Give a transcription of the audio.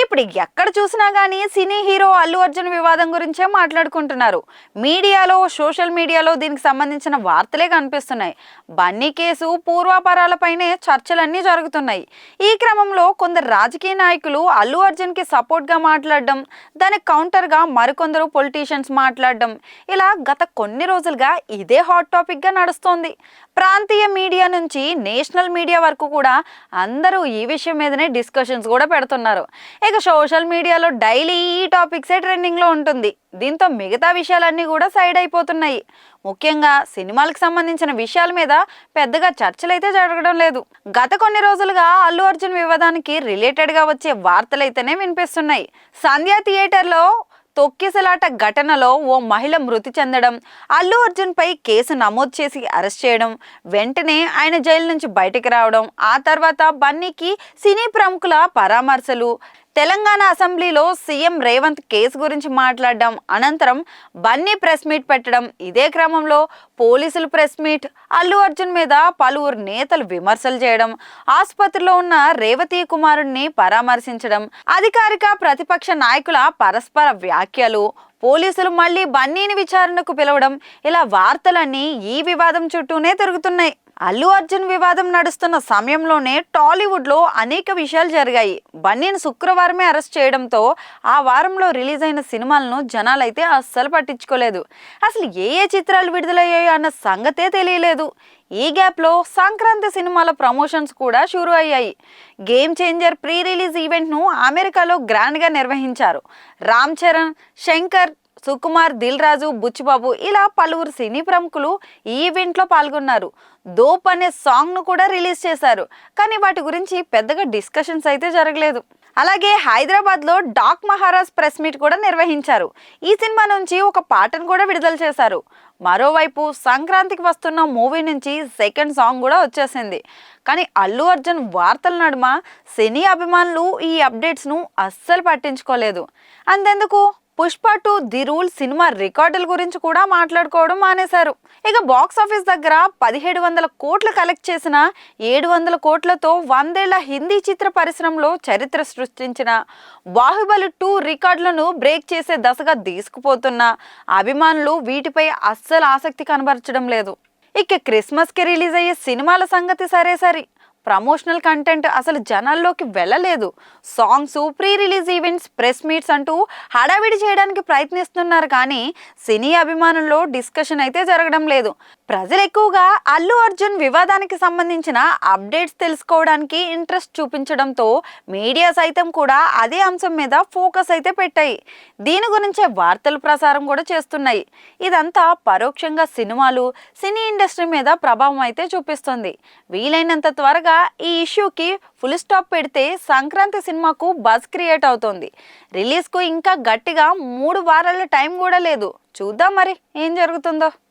ఇప్పుడు ఎక్కడ చూసినా గానీ సినీ హీరో అల్లు అర్జున్ వివాదం గురించే మాట్లాడుకుంటున్నారు. మీడియాలో, సోషల్ మీడియాలో దీనికి సంబంధించిన వార్తలే కనిపిస్తున్నాయి. బన్నీ కేసు పూర్వాపరాలపైనే చర్చలన్నీ జరుగుతున్నాయి. ఈ క్రమంలో కొందరు రాజకీయ నాయకులు అల్లు అర్జున్ కి సపోర్ట్ గా మాట్లాడడం, దానికి కౌంటర్ గా మరికొందరు పొలిటీషియన్స్ మాట్లాడడం, ఇలా గత కొన్ని రోజులుగా ఇదే హాట్ టాపిక్ గా నడుస్తోంది. ప్రాంతీయ మీడియా నుంచి నేషనల్ మీడియా వరకు కూడా అందరూ ఈ విషయం మీదనే డిస్కషన్స్ కూడా పెడుతున్నారు. ఇక సోషల్ మీడియాలో డైలీ ఈ టాపిక్సే ట్రెండింగ్లో ఉంటుంది. దీంతో మిగతా విషయాలన్నీ కూడా సైడ్ అయిపోతున్నాయి. ముఖ్యంగా సినిమాలకు సంబంధించిన విషయాల మీద పెద్దగా చర్చలైతే జరగడం లేదు. గత కొన్ని రోజులుగా అల్లు అర్జున్ వివాదానికి రిలేటెడ్గా వచ్చే వార్తలైతేనే వినిపిస్తున్నాయి. సంధ్యా థియేటర్లో తొక్కిసలాట ఘటనలో ఓ మహిళ మృతి చెందడం, అల్లు అర్జున్ పై కేసు నమోదు చేసి అరెస్ట్ చేయడం, వెంటనే ఆయన జైలు నుంచి బయటికి రావడం, ఆ తర్వాత బన్నీకి సినీ ప్రముఖుల పరామర్శలు, తెలంగాణ అసెంబ్లీలో సీఎం రేవంత్ కేసు గురించి మాట్లాడడం, అనంతరం బన్నీ ప్రెస్ మీట్ పెట్టడం, ఇదే క్రమంలో పోలీసులు ప్రెస్ మీట్, అల్లు అర్జున్ మీద పలువురు నేతలు విమర్శలు చేయడం, ఆసుపత్రిలో ఉన్న రేవతి కుమారుడిని పరామర్శించడం, అధికారిక ప్రతిపక్ష నాయకుల పరస్పర వ్యాఖ్యలు, పోలీసులు మళ్ళీ బన్నీని విచారణకు పిలవడం, ఇలా వార్తలన్నీ ఈ వివాదం చుట్టూనే తిరుగుతున్నాయి. అల్లు అర్జున్ వివాదం నడుస్తున్న సమయంలోనే టాలీవుడ్లో అనేక విషయాలు జరిగాయి. బన్నీని శుక్రవారమే అరెస్ట్ చేయడంతో ఆ వారంలో రిలీజ్ అయిన సినిమాలను జనాలైతే అస్సలు పట్టించుకోలేదు. అసలు ఏ ఏ చిత్రాలు విడుదలయ్యాయో అన్న సంగతే తెలియలేదు. ఈ గ్యాప్లో సంక్రాంతి సినిమాల ప్రమోషన్స్ కూడా షురూ అయ్యాయి. గేమ్ చేంజర్ ప్రీ రిలీజ్ ఈవెంట్ను అమెరికాలో గ్రాండ్గా నిర్వహించారు. రామ్ చరణ్, శంకర్, సుకుమార్, దిల్ రాజు, బుచ్చిబాబు ఇలా పలువురు సినీ ప్రముఖులు ఈ ఈవెంట్లో పాల్గొన్నారు. దోప్ అనే సాంగ్ను కూడా రిలీజ్ చేశారు. కానీ వాటి గురించి పెద్దగా డిస్కషన్స్ అయితే జరగలేదు. అలాగే హైదరాబాద్లో డాక్ మహారాజ్ ప్రెస్ మీట్ కూడా నిర్వహించారు. ఈ సినిమా నుంచి ఒక పాటను కూడా విడుదల చేశారు. మరోవైపు సంక్రాంతికి వస్తున్న మూవీ నుంచి సెకండ్ సాంగ్ కూడా వచ్చేసింది. కానీ అల్లు అర్జున్ వార్తల నడుమ సినీ అభిమానులు ఈ అప్డేట్స్ను అస్సలు పట్టించుకోలేదు. అంతెందుకు, పుష్ప 2 ది రూల్ సినిమా రికార్డుల గురించి కూడా మాట్లాడుకోవడం మానేశారు. ఇక బాక్స్ ఆఫీస్ దగ్గర 1700 కోట్లు కలెక్ట్ చేసిన 700 కోట్లతో 100 ఏళ్ల హిందీ చిత్ర పరిశ్రమలో చరిత్ర సృష్టించిన బాహుబలి 2 రికార్డులను బ్రేక్ చేసే దశగా తీసుకుపోతున్న అభిమానులు వీటిపై అస్సలు ఆసక్తి కనబరచడం లేదు. ఇక క్రిస్మస్కి రిలీజ్ అయ్యే సినిమాల సంగతి సరే, ప్రమోషనల్ కంటెంట్ అసలు జనాల్లోకి వెళ్ళలేదు. Songs, pre release events, press meets అంటూ హడావిడి చేయడానికి ప్రయత్నిస్తున్నారు. కానీ సినీ అభిమానుల్లో డిస్కషన్ అయితే జరగడం లేదు. ప్రజలు ఎక్కువగా అల్లు అర్జున్ వివాదానికి సంబంధించిన అప్డేట్స్ తెలుసుకోవడానికి ఇంట్రెస్ట్ చూపించడంతో మీడియా సైతం కూడా అదే అంశం మీద ఫోకస్ అయితే పెట్టాయి. దీని గురించే వార్తలు ప్రసారం కూడా చేస్తున్నాయి. ఇదంతా పరోక్షంగా సినిమాలు, సినీ ఇండస్ట్రీ మీద ప్రభావం అయితే చూపిస్తుంది. వీలైనంత త్వరగా ఈ ఇష్యూకి ఫుల్ స్టాప్ పెడితే సంక్రాంతి సినిమాకు బజ్ క్రియేట్ అవుతోంది. రిలీజ్కు ఇంకా గట్టిగా 3 వారాల టైం కూడా లేదు. చూద్దాం మరి ఏం జరుగుతుందో.